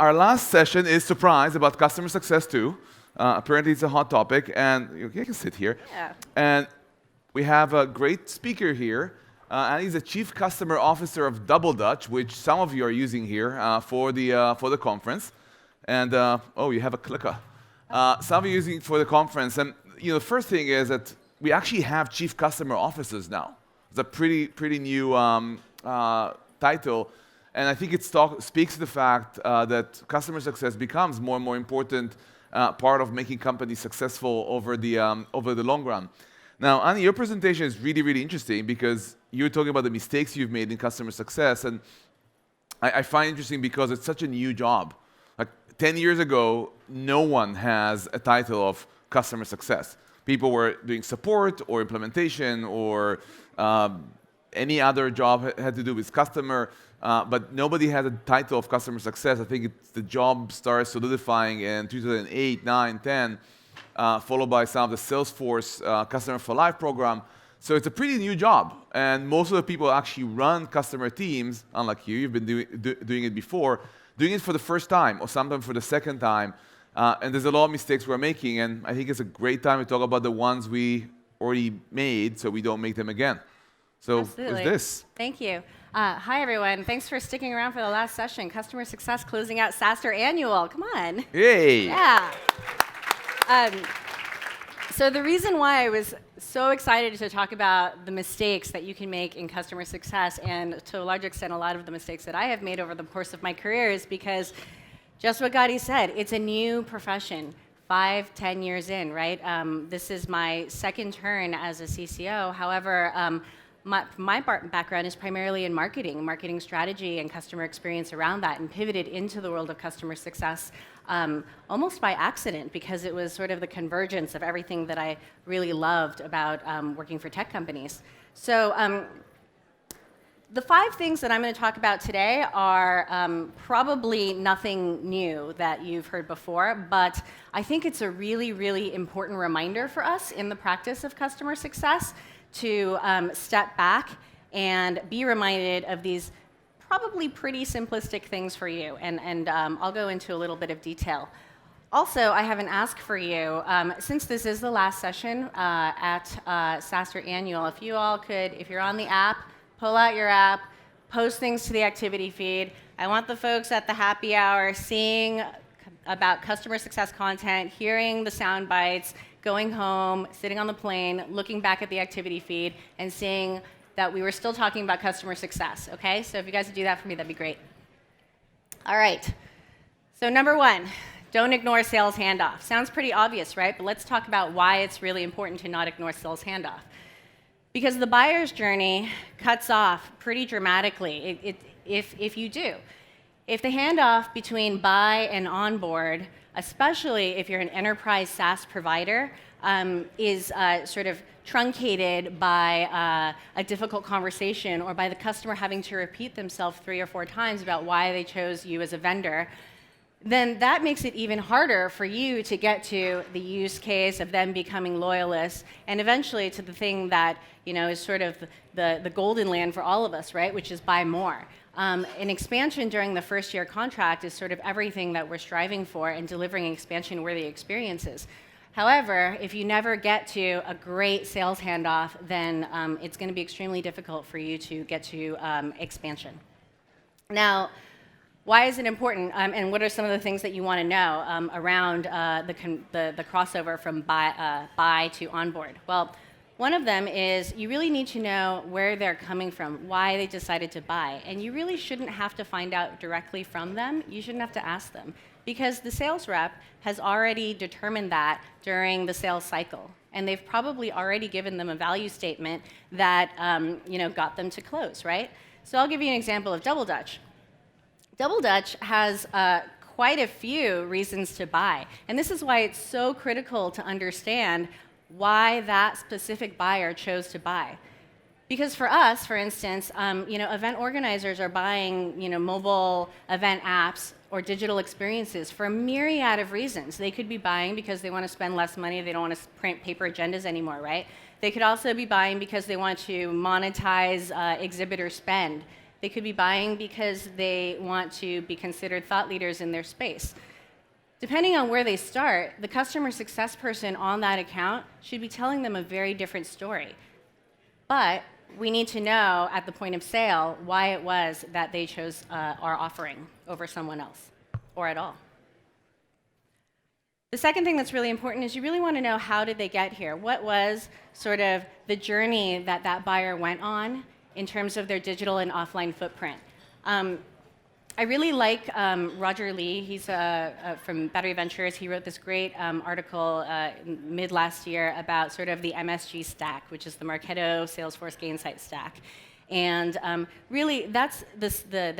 Our last session is surprise about customer success too. Apparently it's a hot topic, and you can sit here. Yeah. And we have a great speaker here, and he's the Chief Customer Officer of DoubleDutch, which some of you are using here for the conference. And oh, you have a clicker. Some of you are using it for the conference, and the first thing is that we actually have Chief Customer Officers now. It's a pretty new title. And I think it speaks to the fact that customer success becomes more and more important part of making companies successful over the long run. Now, Annie, your presentation is really interesting because you're talking about the mistakes you've made in customer success, and I find it interesting because it's such a new job. Like 10 years ago, no one has a title of customer success. People were doing support or implementation or any other job had to do with customer. But nobody had a title of customer success. I think the job starts solidifying in 2008, 9, 10, followed by some of the Salesforce Customer for Life program. So it's a pretty new job. And most of the people actually run customer teams, unlike you've been doing it before, doing it for the first time or sometimes for the second time. And there's a lot of mistakes we're making. And I think it's a great time to talk about the ones we already made so we don't make them again. So Absolutely. Who's this? Thank you. Hi, everyone. Thanks for sticking around for the last session. Customer Success closing out SaaStr Annual. Come on. Yay. Yeah. So the reason why I was so excited to talk about the mistakes that you can make in customer success, and to a large extent, a lot of the mistakes that I have made over the course of my career, is because just what Gadi said, it's a new profession. 5, 10 years in, right? This is my second turn as a CCO. However, my background is primarily in marketing strategy and customer experience around that, and pivoted into the world of customer success almost by accident, because it was sort of the convergence of everything that I really loved about working for tech companies. So the 5 things that I'm going to talk about today are probably nothing new that you've heard before, but I think it's a really important reminder for us in the practice of customer success to step back and be reminded of these probably pretty simplistic things for you. And I'll go into a little bit of detail. Also, I have an ask for you. Since this is the last session at SaaStr Annual, if you all could, if you're on the app, pull out your app, post things to the activity feed. I want the folks at the happy hour seeing about customer success content, hearing the sound bites, going home, sitting on the plane, looking back at the activity feed, and seeing that we were still talking about customer success, okay? So if you guys would do that for me, that'd be great. All right. So number 1, don't ignore sales handoff. Sounds pretty obvious, right? But let's talk about why it's really important to not ignore sales handoff. Because the buyer's journey cuts off pretty dramatically if you do. If the handoff between buy and onboard, especially if you're an enterprise SaaS provider, is sort of truncated by a difficult conversation or by the customer having to repeat themselves 3 or 4 times about why they chose you as a vendor, then that makes it even harder for you to get to the use case of them becoming loyalists, and eventually to the thing that is sort of the golden land for all of us, right? Which is buy more. An expansion during the first year contract is sort of everything that we're striving for and delivering expansion-worthy experiences. However, if you never get to a great sales handoff, then it's going to be extremely difficult for you to get to expansion. Now, why is it important, and what are some of the things that you want to know around the crossover from buy to onboard? Well, one of them is you really need to know where they're coming from, why they decided to buy. And you really shouldn't have to find out directly from them. You shouldn't have to ask them, because the sales rep has already determined that during the sales cycle. And they've probably already given them a value statement that got them to close, right? So I'll give you an example of DoubleDutch. DoubleDutch has quite a few reasons to buy. And this is why it's so critical to understand why that specific buyer chose to buy. Because for us, for instance, event organizers are buying mobile event apps or digital experiences for a myriad of reasons. They could be buying because they want to spend less money, they don't want to print paper agendas anymore, right? They could also be buying because they want to monetize exhibitor spend. They could be buying because they want to be considered thought leaders in their space. Depending on where they start, the customer success person on that account should be telling them a very different story. But we need to know at the point of sale why it was that they chose our offering over someone else, or at all. The second thing that's really important is you really want to know how did they get here? What was sort of the journey that that buyer went on in terms of their digital and offline footprint? I really like Roger Lee. He's from Battery Ventures. He wrote this great article mid last year about sort of the MSG stack, which is the Marketo Salesforce Gainsight stack. And really, that's the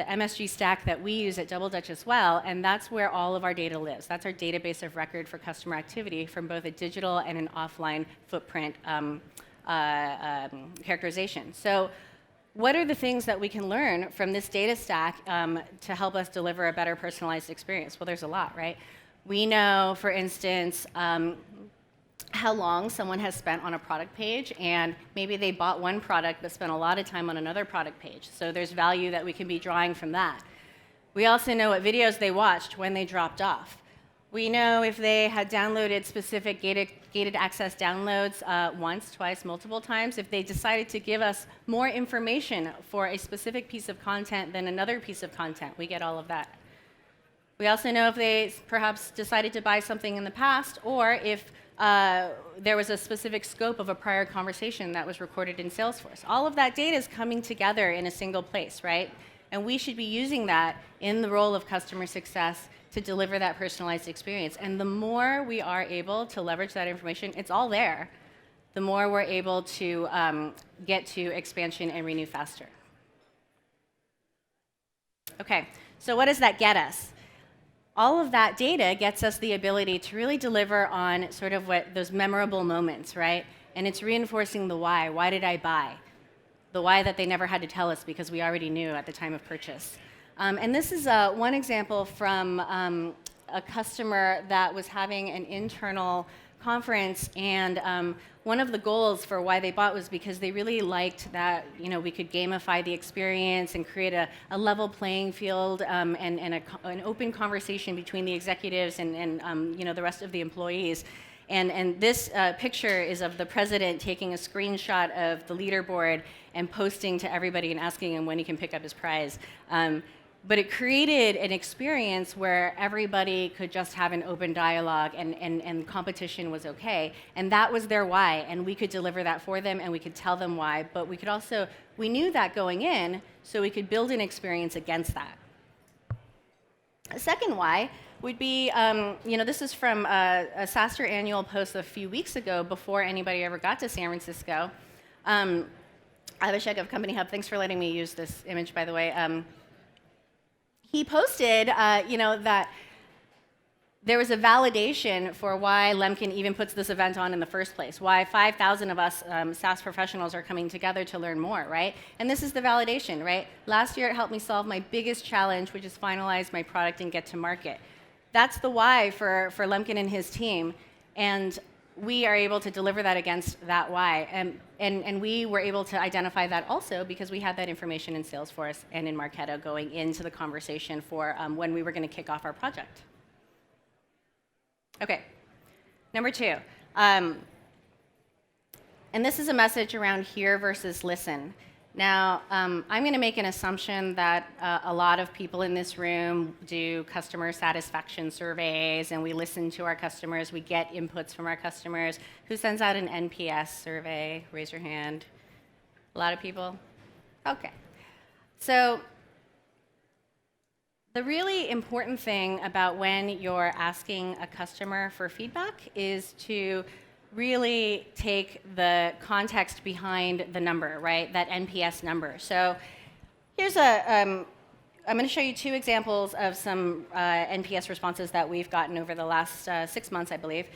MSG stack that we use at DoubleDutch as well, and that's where all of our data lives. That's our database of record for customer activity from both a digital and an offline footprint characterization. So what are the things that we can learn from this data stack to help us deliver a better personalized experience? Well, there's a lot, right? We know, for instance, how long someone has spent on a product page, and maybe they bought one product but spent a lot of time on another product page. So there's value that we can be drawing from that. We also know what videos they watched when they dropped off. We know if they had downloaded specific gated access downloads once, twice, multiple times, if they decided to give us more information for a specific piece of content than another piece of content. We get all of that. We also know if they perhaps decided to buy something in the past, or if there was a specific scope of a prior conversation that was recorded in Salesforce. All of that data is coming together in a single place, right? And we should be using that in the role of customer success to deliver that personalized experience. And the more we are able to leverage that information, it's all there, the more we're able to get to expansion and renew faster. Okay, so what does that get us? All of that data gets us the ability to really deliver on sort of what those memorable moments, right? And it's reinforcing the why. Why did I buy? The why that they never had to tell us because we already knew at the time of purchase. And this is one example from a customer that was having an internal conference, and one of the goals for why they bought was because they really liked that we could gamify the experience and create a level playing field and an open conversation between the executives and the rest of the employees. And this picture is of the president taking a screenshot of the leaderboard and posting to everybody and asking him when he can pick up his prize. But it created an experience where everybody could just have an open dialogue and competition was okay. And that was their why, and we could deliver that for them and we could tell them why. But we knew that going in, so we could build an experience against that. A second why would be, this is from a SaaStr annual post a few weeks ago before anybody ever got to San Francisco. Abhishek of Company Hub, thanks for letting me use this image, by the way. He posted, that there was a validation for why Lemkin even puts this event on in the first place, why 5,000 of us SaaS professionals are coming together to learn more, right? And this is the validation, right? Last year, it helped me solve my biggest challenge, which is finalize my product and get to market. That's the why for Lemkin and his team, and we are able to deliver that against that why. And we were able to identify that also because we had that information in Salesforce and in Marketo going into the conversation for when we were going to kick off our project. Okay, number 2. And this is a message around hear versus listen. Now, I'm going to make an assumption that a lot of people in this room do customer satisfaction surveys, and we listen to our customers. We get inputs from our customers. Who sends out an NPS survey? Raise your hand. A lot of people? Okay. So the really important thing about when you're asking a customer for feedback is to really take the context behind the number, right? That NPS number. So here's I'm going to show you 2 examples of some NPS responses that we've gotten over the last 6 months, I believe.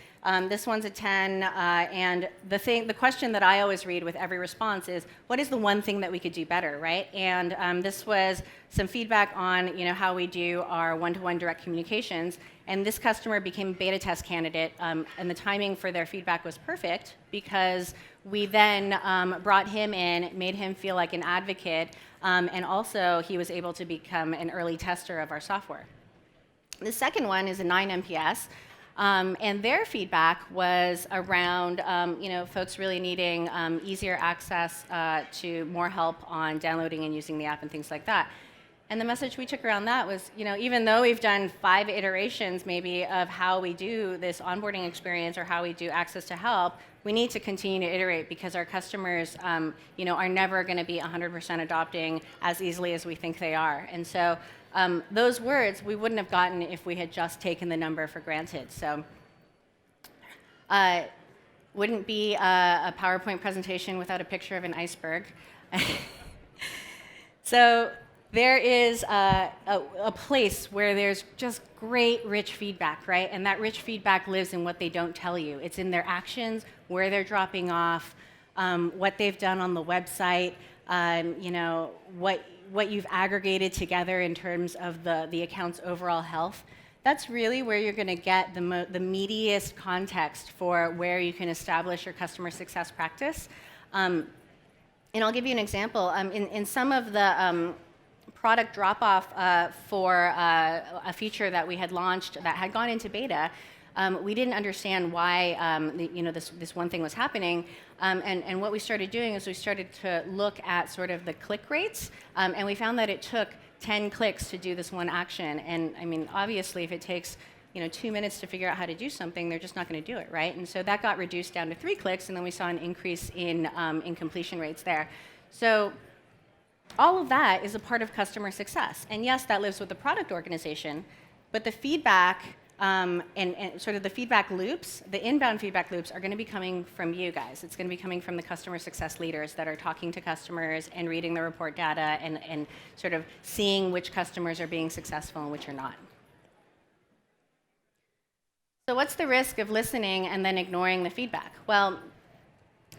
This one's a 10, and the question that I always read with every response is, what is the one thing that we could do better, right? And this was some feedback on how we do our one-to-one direct communications. And this customer became a beta test candidate, and the timing for their feedback was perfect because we then brought him in, made him feel like an advocate, And also, he was able to become an early tester of our software. The second one is a 9 NPS. And their feedback was around folks really needing easier access to more help on downloading and using the app and things like that. And the message we took around that was, even though we've done 5 iterations maybe of how we do this onboarding experience or how we do access to help, we need to continue to iterate because our customers are never going to be 100% adopting as easily as we think they are. And so those words we wouldn't have gotten if we had just taken the number for granted. So wouldn't be a PowerPoint presentation without a picture of an iceberg. So there is a place where there's just great, rich feedback, right? And that rich feedback lives in what they don't tell you. It's in their actions, where they're dropping off, what they've done on the website, what you've aggregated together in terms of the account's overall health. That's really where you're going to get the meatiest context for where you can establish your customer success practice. And I'll give you an example. In some of the product drop-off for a feature that we had launched that had gone into beta, we didn't understand why this one thing was happening. And what we started doing is we started to look at sort of the click rates, and we found that it took 10 clicks to do this one action. And I mean, obviously, if it takes 2 minutes to figure out how to do something, they're just not going to do it, right? And so that got reduced down to 3 clicks, and then we saw an increase in completion rates there. So all of that is a part of customer success. And yes, that lives with the product organization, but the feedback and sort of the feedback loops, the inbound feedback loops, are going to be coming from you guys. It's going to be coming from the customer success leaders that are talking to customers and reading the report data and sort of seeing which customers are being successful and which are not. So what's the risk of listening and then ignoring the feedback? Well,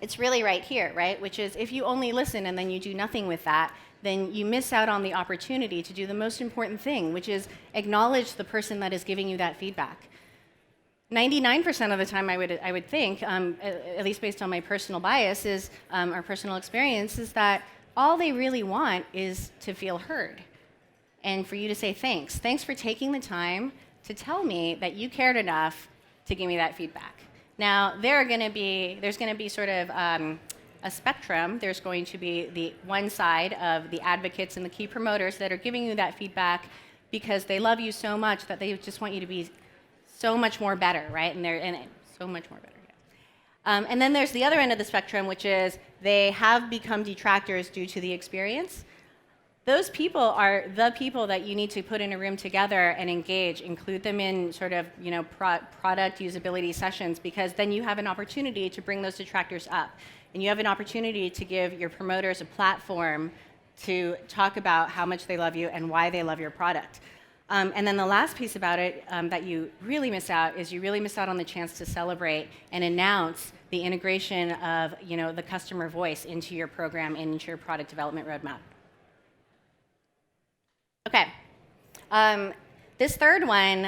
it's really right here, right? Which is if you only listen and then you do nothing with that, then you miss out on the opportunity to do the most important thing, which is acknowledge the person that is giving you that feedback. 99% of the time, I would think, at least based on my personal bias, or personal experience, is that all they really want is to feel heard, and for you to say thanks. Thanks for taking the time to tell me that you cared enough to give me that feedback. Now, there's going to be sort of a spectrum. There's going to be the one side of the advocates and the key promoters that are giving you that feedback because they love you so much that they just want you to be so much more better, right? And so much more better. Yeah. And then there's the other end of the spectrum, which is they have become detractors due to the experience. Those people are the people that you need to put in a room together and engage, include them in sort of product usability sessions, because then you have an opportunity to bring those detractors up. And you have an opportunity to give your promoters a platform to talk about how much they love you and why they love your product. And then the last piece about it that you really miss out is you really miss out on the chance to celebrate and announce the integration of the customer voice into your program and into your product development roadmap. Okay. This third one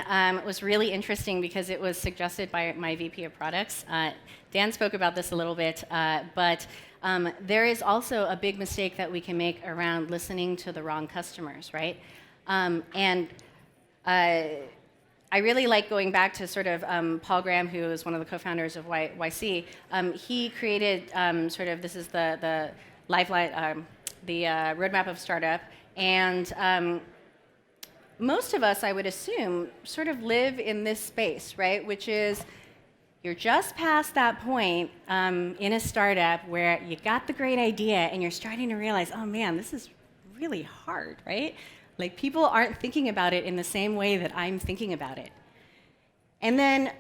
was really interesting because it was suggested by my VP of products. Dan spoke about this a little bit, but there is also a big mistake that we can make around listening to the wrong customers, right? And I really like going back to sort of Paul Graham, who is one of the co-founders of YC. He created sort of, this is the lifeline, the roadmap of startup, and most of us, I would assume, sort of live in this space, right? Which is, you're just past that point in a startup where you got the great idea and you're starting to realize, oh man, this is really hard, right? Like, people aren't thinking about it in the same way that I'm thinking about it. And then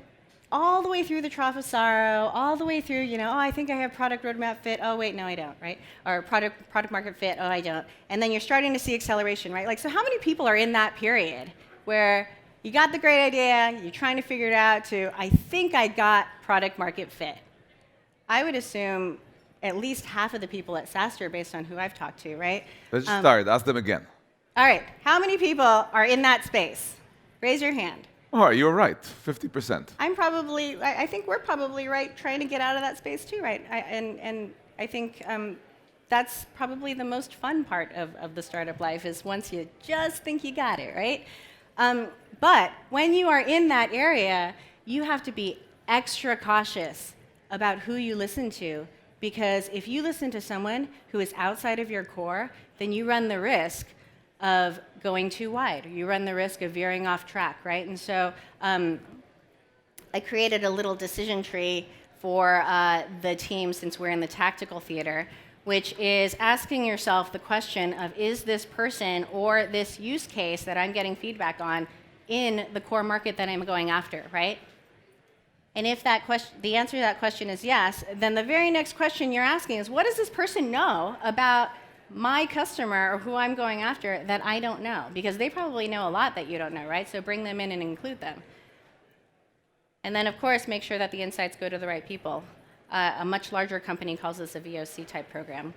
all the way through the trough of sorrow, all the way through, oh, I think I have product roadmap fit. Oh, wait, no, I don't, right? Or product market fit. Oh, I don't. And then you're starting to see acceleration, right? Like, so how many people are in that period where you got the great idea, you're trying to figure it out, to I think I got product market fit? I would assume at least half of the people at SaaStr, based on who I've talked to, right? Let's just start. Ask them again. All right. How many people are in that space? Raise your hand. Oh, you're right. 50%. I think we're probably right trying to get out of that space too, right? And I think that's probably the most fun part of the startup life, is once you just think you got it, right? But when you are in that area, you have to be extra cautious about who you listen to, because if you listen to someone who is outside of your core, then you run the risk of going too wide. You run the risk of veering off track, right? And so I created a little decision tree for the team, since we're in the tactical theater, which is asking yourself the question of, is this person or this use case that I'm getting feedback on in the core market that I'm going after, right? And if that the answer to that question is yes, then the very next question you're asking is, what does this person know about my customer or who I'm going after that I don't know? Because they probably know a lot that you don't know, right? So bring them in and include them. And then, of course, make sure that the insights go to the right people. A much larger company calls this a VOC type program.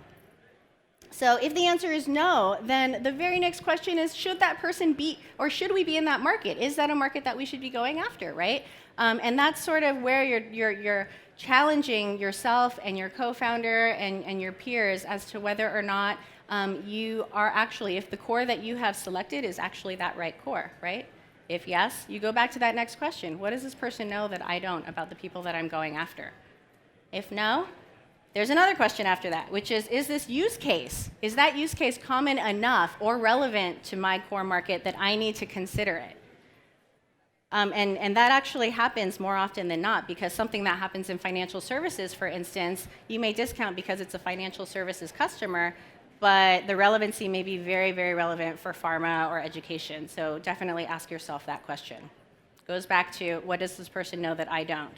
So if the answer is no, then the very next question is, should that person be, or should we be in that market? Is that a market that we should be going after, right? And that's sort of where you're challenging yourself and your co-founder and your peers as to whether or not you are actually, if the core that you have selected is actually that right core, right? If yes, you go back to that next question. What does this person know that I don't about the people that I'm going after? If no, there's another question after that, which is this use case, is that use case common enough or relevant to my core market that I need to consider it? And that actually happens more often than not, because something that happens in financial services, for instance, you may discount because it's a financial services customer, but the relevancy may be very, very relevant for pharma or education. So definitely ask yourself that question. Goes back to, what does this person know that I don't?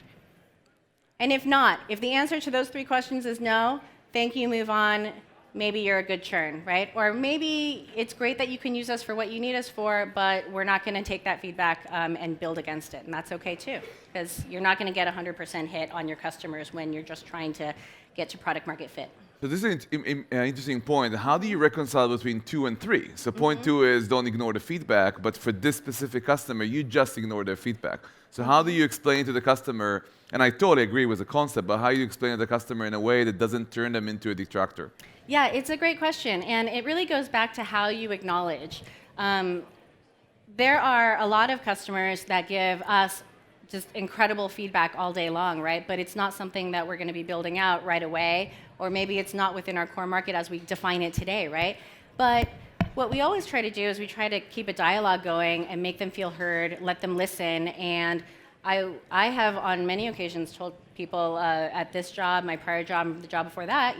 And if not, if the answer to those three questions is no, thank you, move on. Maybe you're a good churn, right? Or maybe it's great that you can use us for what you need us for, but we're not going to take that feedback and build against it. And that's okay too, because you're not going to get 100% hit on your customers when you're just trying to get to product market fit. So this is an interesting point. How do you reconcile between 2 and 3? So point 2 is don't ignore the feedback, but for this specific customer, you just ignore their feedback. So how do you explain to the customer, and I totally agree with the concept, but how do you explain to the customer in a way that doesn't turn them into a detractor? Yeah, it's a great question, and it really goes back to how you acknowledge. There are a lot of customers that give us just incredible feedback all day long, right? But it's not something that we're going to be building out right away, or maybe it's not within our core market as we define it today, right? But what we always try to do is we try to keep a dialogue going and make them feel heard, let them listen. And I have on many occasions told people at this job, my prior job, the job before that,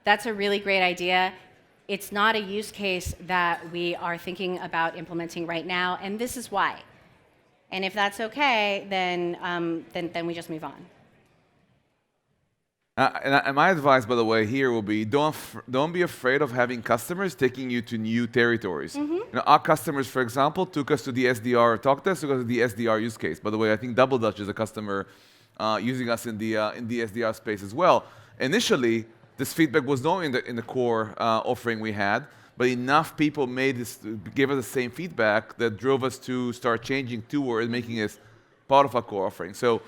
that's a really great idea. It's not a use case that we are thinking about implementing right now, and this is why. And if that's okay, then we just move on. And my advice, by the way, here will be don't be afraid of having customers taking you to new territories. Our customers, for example, took us to the SDR Talkdesk, took us to the SDR use case. By the way, I think DoubleDutch is a customer using us in the SDR space as well. Initially, this feedback was not in the core offering we had, but enough people gave us the same feedback that drove us to start changing toward making it part of our core offering. So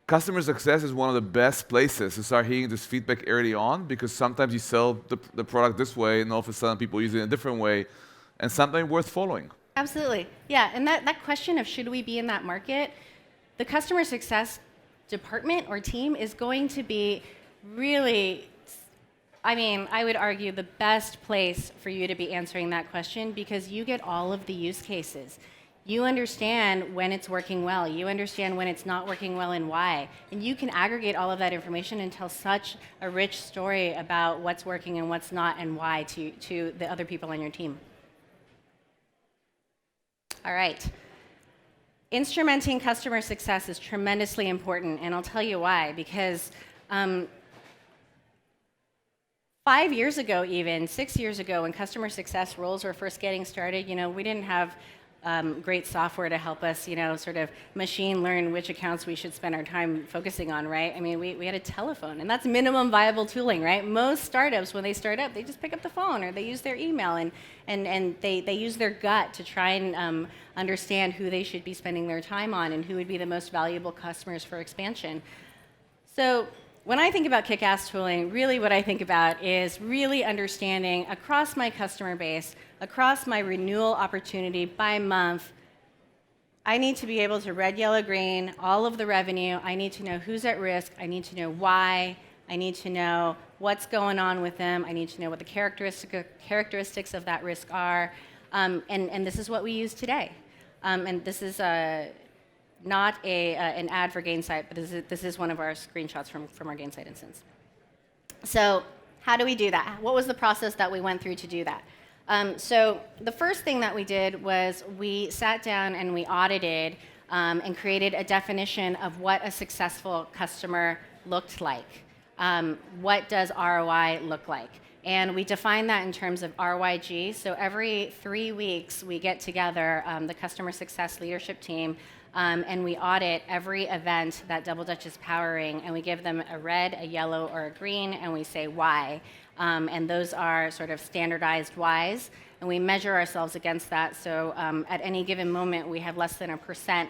customer success is one of the best places to start hearing this feedback early on, because sometimes you sell the product this way and all of a sudden people use it in a different way, and something worth following. Absolutely. Yeah, and that question of should we be in that market, the customer success department or team is going to be really, I would argue the best place for you to be answering that question, because you get all of the use cases. You understand when it's working well. You understand when it's not working well and why. And you can aggregate all of that information and tell such a rich story about what's working and what's not and why to the other people on your team. All right. Instrumenting customer success is tremendously important, and I'll tell you why. Because 5 years ago, even 6 years ago, when customer success roles were first getting started, we didn't have great software to help us, sort of machine learn which accounts we should spend our time focusing on, right? We had a telephone, and that's minimum viable tooling, right? Most startups, when they start up, they just pick up the phone or they use their email and they use their gut to try and understand who they should be spending their time on and who would be the most valuable customers for expansion. So when I think about kick-ass tooling, really what I think about is really understanding across my customer base, across my renewal opportunity by month, I need to be able to red, yellow, green, all of the revenue. I need to know who's at risk. I need to know why. I need to know what's going on with them. I need to know what the characteristics of that risk are. And this is what we use today. And this is not an ad for Gainsight, but this is one of our screenshots from our Gainsight instance. So how do we do that? What was the process that we went through to do that? So the first thing that we did was we sat down and we audited and created a definition of what a successful customer looked like. What does ROI look like? And we define that in terms of RYG. So every 3 weeks, we get together, the customer success leadership team, and we audit every event that DoubleDutch is powering, and we give them a red, a yellow, or a green, and we say why. And those are sort of standardized whys, and we measure ourselves against that. So at any given moment, we have less than 1%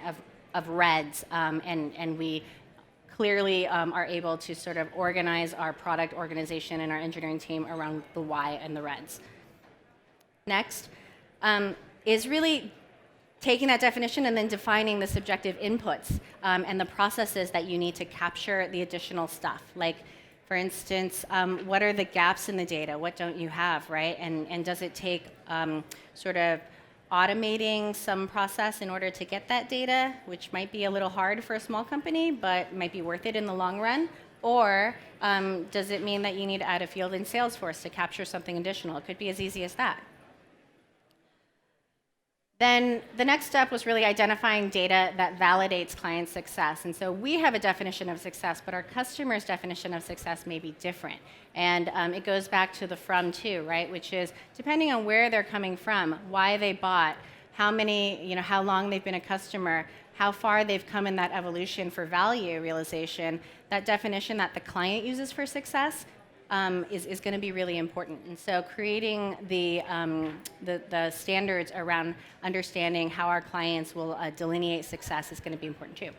of reds, and we clearly are able to sort of organize our product organization and our engineering team around the why and the reds. Next is really taking that definition and then defining the subjective inputs and the processes that you need to capture the additional stuff. Like, for instance, what are the gaps in the data? What don't you have, right? And does it take sort of automating some process in order to get that data, which might be a little hard for a small company, but might be worth it in the long run? Or does it mean that you need to add a field in Salesforce to capture something additional? It could be as easy as that. Then the next step was really identifying data that validates client success. And so we have a definition of success, but our customer's definition of success may be different. And it goes back to the from to, right? Which is depending on where they're coming from, why they bought, how long they've been a customer, how far they've come in that evolution for value realization, that definition that the client uses for success is going to be really important. And so creating the standards around understanding how our clients will delineate success is going to be important too.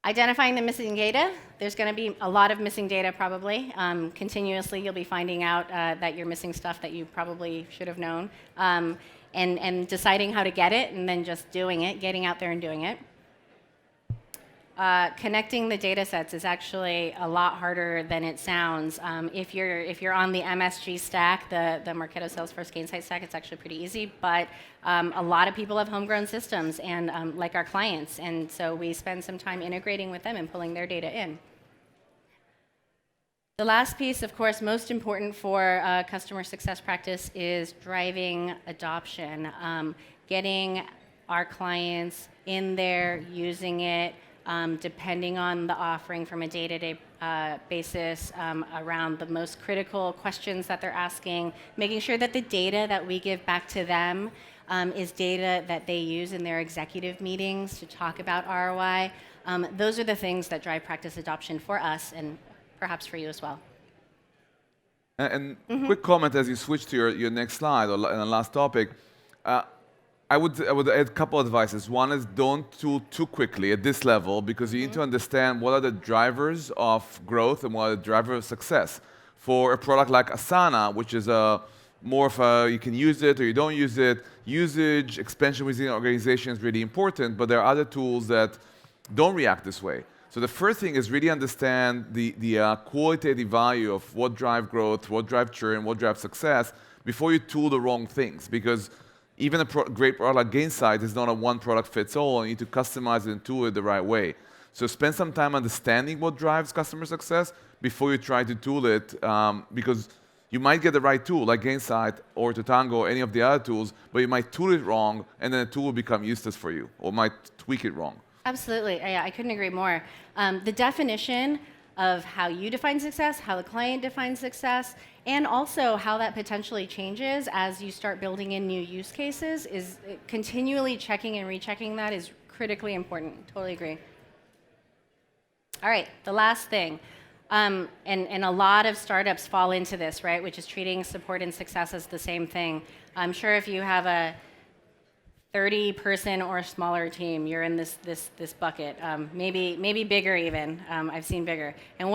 Identifying the missing data. There's going to be a lot of missing data probably. Continuously you'll be finding out that you're missing stuff that you probably should have known. And deciding how to get it and then just doing it, getting out there and doing it. Connecting the data sets is actually a lot harder than it sounds. If you're on the MSG stack, the Marketo Salesforce Gainsight stack, it's actually pretty easy, but a lot of people have homegrown systems, and like our clients, and so we spend some time integrating with them and pulling their data in. The last piece, of course, most important for customer success practice is driving adoption, getting our clients in there, using it, depending on the offering from a day-to-day basis around the most critical questions that they're asking, making sure that the data that we give back to them is data that they use in their executive meetings to talk about ROI. Those are the things that drive practice adoption for us and perhaps for you as well. And quick comment as you switch to your next slide or the last topic. I would add a couple of advices. One is don't tool too quickly at this level because you need to understand what are the drivers of growth and what are the drivers of success. For a product like Asana, which is more of a you can use it or you don't use it, usage, expansion within the organization is really important, but there are other tools that don't react this way. So the first thing is really understand the qualitative value of what drives growth, what drives churn, what drives success before you tool the wrong things. Because even a great product like Gainsight is not a one product fits all. You need to customize it and tool it the right way. So spend some time understanding what drives customer success before you try to tool it, because you might get the right tool like Gainsight or Tatango or any of the other tools, but you might tool it wrong, and then the tool will become useless for you or might tweak it wrong. Absolutely. Yeah, I couldn't agree more. The definition of how you define success, how the client defines success, and also how that potentially changes as you start building in new use cases is continually checking and rechecking that is critically important. Totally agree. All right, the last thing. And a lot of startups fall into this, right, which is treating support and success as the same thing. I'm sure if you have a 30-person or smaller team, you're in this bucket. Maybe bigger even. I've seen bigger. And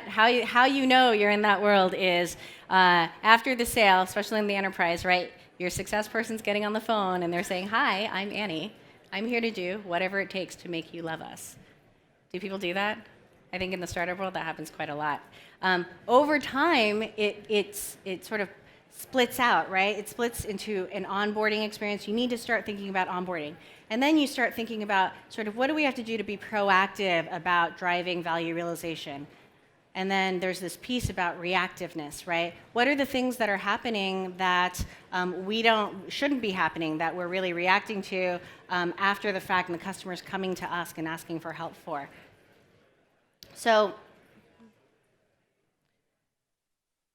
how you know you're in that world is after the sale, especially in the enterprise, right? Your success person's getting on the phone and they're saying, "Hi, I'm Annie. I'm here to do whatever it takes to make you love us." Do people do that? I think in the startup world that happens quite a lot. Over time, it sort of splits out, right? It splits into an onboarding experience. You need to start thinking about onboarding. And then you start thinking about sort of what do we have to do to be proactive about driving value realization. And then there's this piece about reactiveness, right? What are the things that are happening that shouldn't be happening, that we're really reacting to after the fact and the customer's coming to us and asking for help for? So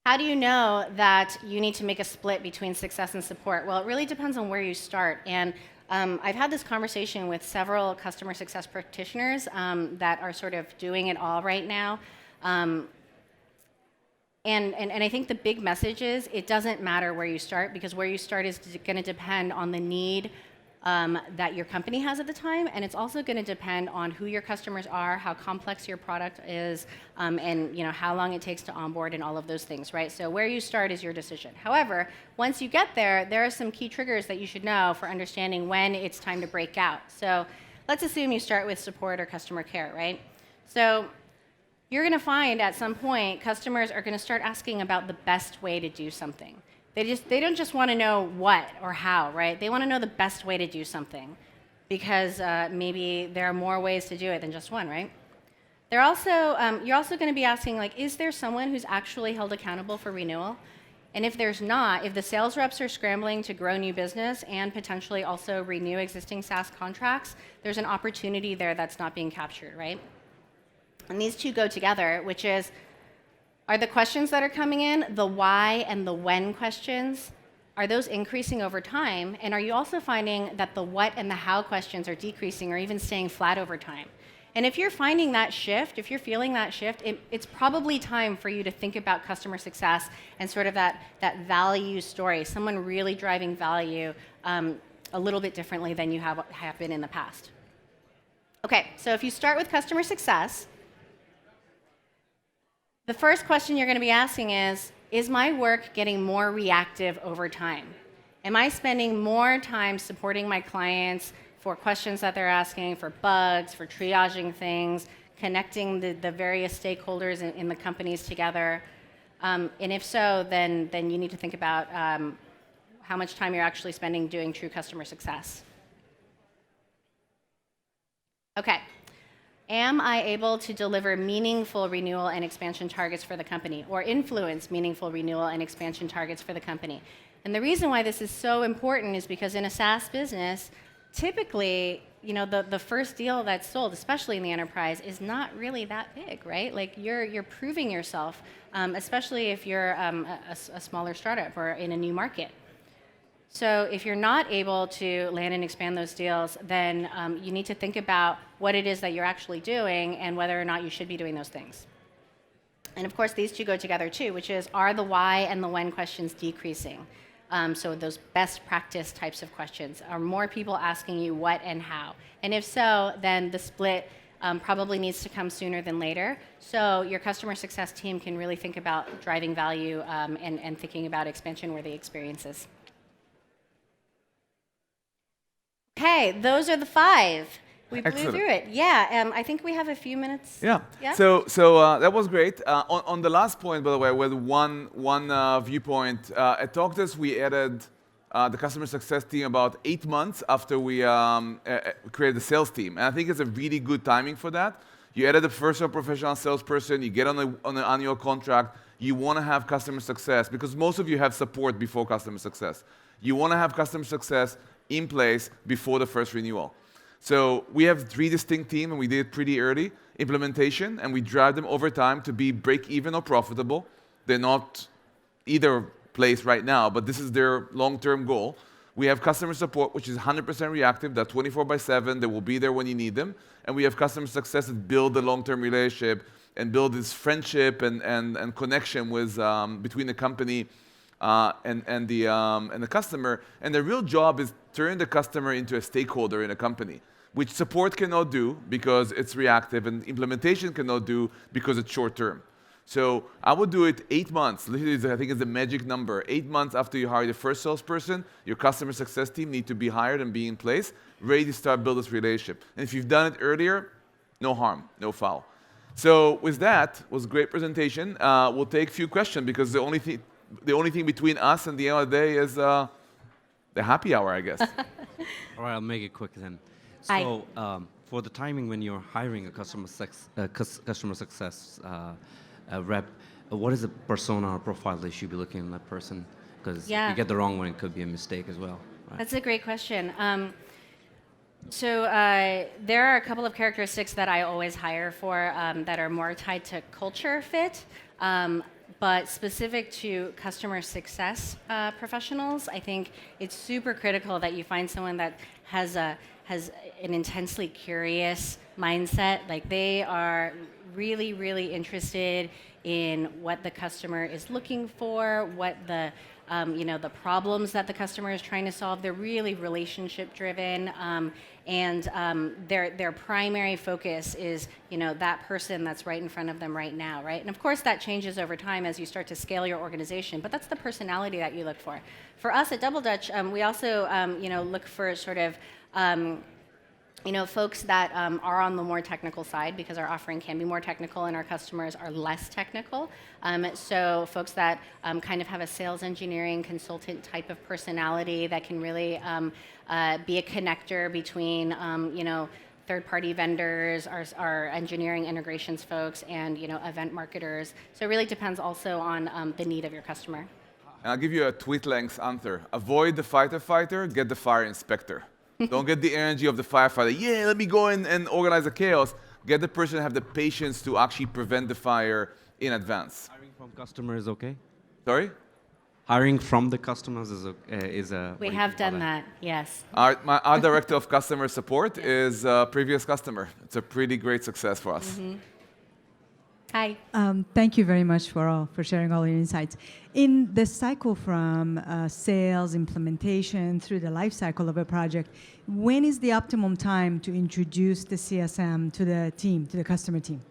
how do you know that you need to make a split between success and support? Well, it really depends on where you start. And I've had this conversation with several customer success practitioners that are sort of doing it all right now. And I think the big message is it doesn't matter where you start, because where you start is going to depend on the need that your company has at the time, and it's also going to depend on who your customers are, how complex your product is, and how long it takes to onboard and all of those things, right? So where you start is your decision. However, once you get there, there are some key triggers that you should know for understanding when it's time to break out. So let's assume you start with support or customer care, right? So you're going to find at some point customers are going to start asking about the best way to do something. They don't just want to know what or how, right? They want to know the best way to do something, because maybe there are more ways to do it than just one, right? You're also going to be asking, like, is there someone who's actually held accountable for renewal? And if there's not, if the sales reps are scrambling to grow new business and potentially also renew existing SaaS contracts, there's an opportunity there that's not being captured, right? And these two go together, which is, are the questions that are coming in, the why and the when questions, are those increasing over time? And are you also finding that the what and the how questions are decreasing or even staying flat over time? And if you're finding that shift, if you're feeling that shift, it's probably time for you to think about customer success and sort of that value story, someone really driving value a little bit differently than you have been in the past. Okay, so if you start with customer success, the first question you're going to be asking is my work getting more reactive over time? Am I spending more time supporting my clients for questions that they're asking, for bugs, for triaging things, connecting the various stakeholders in the companies together? And if so, then you need to think about how much time you're actually spending doing true customer success. Okay. Am I able to deliver meaningful renewal and expansion targets for the company, or influence meaningful renewal and expansion targets for the company? And the reason why this is so important is because in a SaaS business, typically, the first deal that's sold, especially in the enterprise, is not really that big, right? Like you're proving yourself, especially if you're a smaller startup or in a new market. So if you're not able to land and expand those deals, then you need to think about what it is that you're actually doing and whether or not you should be doing those things. And of course, these two go together too, which is, are the why and the when questions decreasing? So those best practice types of questions. Are more people asking you what and how? And if so, then the split probably needs to come sooner than later. So your customer success team can really think about driving value and thinking about expansion-worthy experiences. Okay, those are the 5. We blew Excellent. through it. Yeah, I think we have a few minutes. Yeah. Yeah? So that was great. On the last point, by the way, with one viewpoint, at Talkdesk we added the customer success team about 8 months after we created the sales team, and I think it's a really good timing for that. You added a first professional salesperson. You get on an annual contract. You want to have customer success because most of you have support before customer success. You want to have customer success in place before the first renewal. So we have 3 distinct teams, and we did it pretty early, implementation, and we drive them over time to be break-even or profitable. They're not either place right now, but this is their long-term goal. We have customer support, which is 100% reactive. They're 24/7. They will be there when you need them. And we have customer success that build the long-term relationship and build this friendship and connection with between the company and the customer. And the real job is turn the customer into a stakeholder in a company, which support cannot do because it's reactive and implementation cannot do because it's short term. So I would do it 8 months. Literally, I think it's the magic number. 8 months after you hire the first salesperson, your customer success team need to be hired and be in place, ready to start build this relationship. And if you've done it earlier, no harm, no foul. So with that, it was a great presentation. We'll take a few questions because the only thing between us and the end of the day is the happy hour, I guess. All right, I'll make it quick then. Hi. So for the timing when you're hiring a customer success rep, what is the persona or profile they should be looking at that person? Because if you get the wrong one, it could be a mistake as well. Right? That's a great question. So there are a couple of characteristics that I always hire for that are more tied to culture fit, but specific to customer success professionals. I think it's super critical that you find someone that has an intensely curious mindset. Like they are really, really interested in what the customer is looking for, what the the problems that the customer is trying to solve. They're really relationship driven, and their primary focus is that person that's right in front of them right now, right? And of course that changes over time as you start to scale your organization, but that's the personality that you look for. For us at DoubleDutch, we also look for sort of folks that are on the more technical side because our offering can be more technical and our customers are less technical. So folks that kind of have a sales engineering consultant type of personality that can really be a connector between third-party vendors, our engineering integrations folks, and event marketers. So it really depends also on the need of your customer. And I'll give you a tweet-length answer. Avoid the fighter, get the fire inspector. Don't get the energy of the firefighter. Yeah, let me go in and organize the chaos. Get the person to have the patience to actually prevent the fire in advance. Hiring from customers is okay? Sorry? Hiring from the customers is a... We have done that, yes. Our director of customer support is a previous customer. It's a pretty great success for us. Mm-hmm. Hi. Thank you very much for sharing all your insights. In the cycle from sales, implementation, through the life cycle of a project, when is the optimum time to introduce the CSM to the team, to the customer team?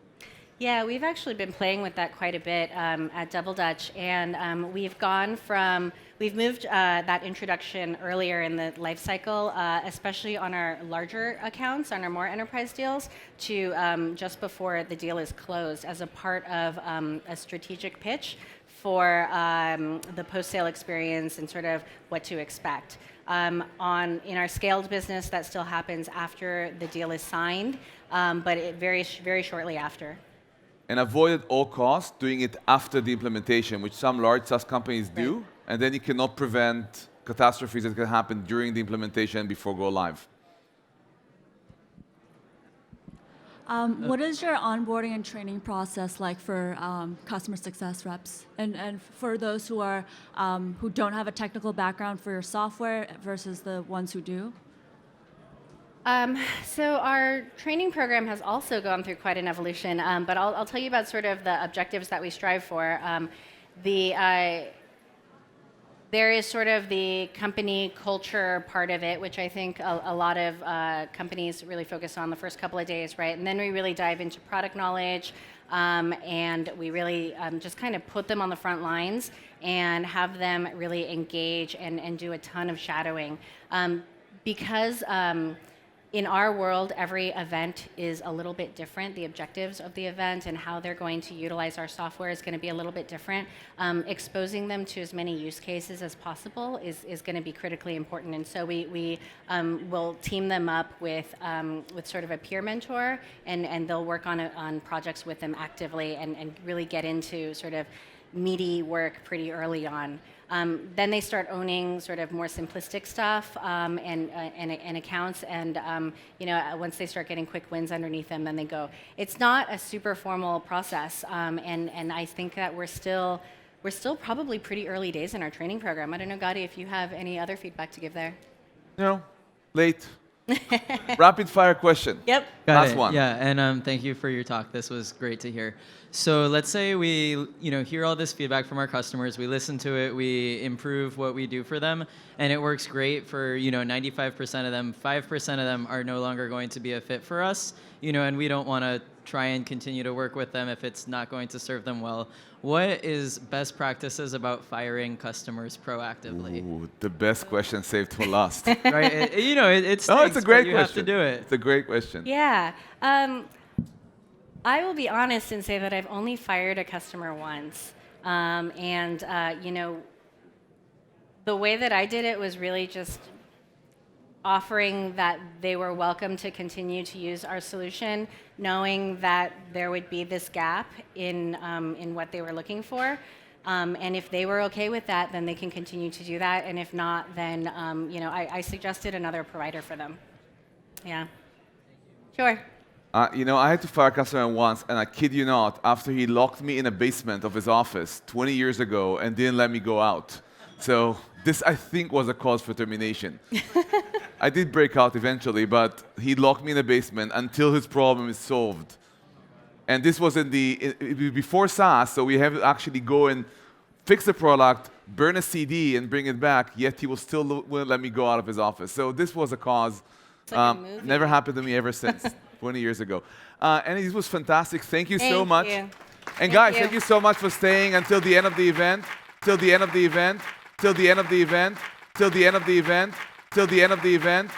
Yeah, we've actually been playing with that quite a bit at DoubleDutch, and we've moved that introduction earlier in the life cycle, especially on our larger accounts, on our more enterprise deals, to just before the deal is closed as a part of a strategic pitch for the post-sale experience and sort of what to expect. In our scaled business, that still happens after the deal is signed, but very, very shortly after. And avoid at all costs doing it after the implementation, which some large SaaS companies do, right. And then you cannot prevent catastrophes that can happen during the implementation before go live. What is your onboarding and training process like for customer success reps, and for those who don't have a technical background for your software versus the ones who do? So our training program has also gone through quite an evolution, but I'll tell you about sort of the objectives that we strive for. There is sort of the company culture part of it, which I think a lot of companies really focus on the first couple of days, right? And then we really dive into product knowledge, and we really just kind of put them on the front lines and have them really engage and do a ton of shadowing. Because in our world, every event is a little bit different. The objectives of the event and how they're going to utilize our software is going to be a little bit different. Exposing them to as many use cases as possible is going to be critically important. And so we will team them up with sort of a peer mentor, and they'll work on projects with them actively and really get into sort of meaty work pretty early on. Then they start owning sort of more simplistic stuff and accounts, and once they start getting quick wins underneath them, then they go. It's not a super formal process, and I think that we're still probably pretty early days in our training program. I don't know, Gadi, if you have any other feedback to give there. No, late. Rapid fire question. Yep. Last one. Yeah, and thank you for your talk. This was great to hear. So let's say we, hear all this feedback from our customers. We listen to it. We improve what we do for them, and it works great for 95% of them. 5% of them are no longer going to be a fit for us. And we don't want to try and continue to work with them if it's not going to serve them well. What is best practices about firing customers proactively? Ooh, the best question saved for last. Right? It's It's a great you question. have to do it. It's a great question. Yeah. I will be honest and say that I've only fired a customer once. The way that I did it was really just offering that they were welcome to continue to use our solution, knowing that there would be this gap in what they were looking for. And if they were okay with that, then they can continue to do that. And if not, then I suggested another provider for them. Yeah. Sure. I had to fire a customer once, and I kid you not, after he locked me in a basement of his office 20 years ago and didn't let me go out. So this, I think, was a cause for termination. I did break out eventually, but he locked me in the basement until his problem is solved. And this was before SaaS, so we have to actually go and fix the product, burn a CD, and bring it back, yet he wouldn't let me go out of his office. So this was a cause. It's like a movie. Never happened to me ever since, 20 years ago. And it was fantastic. Thank you so much. You. And guys, thank you so much for staying until the end of the event, till the end of the event, till the end of the event, till the end of the event, till the end of the event.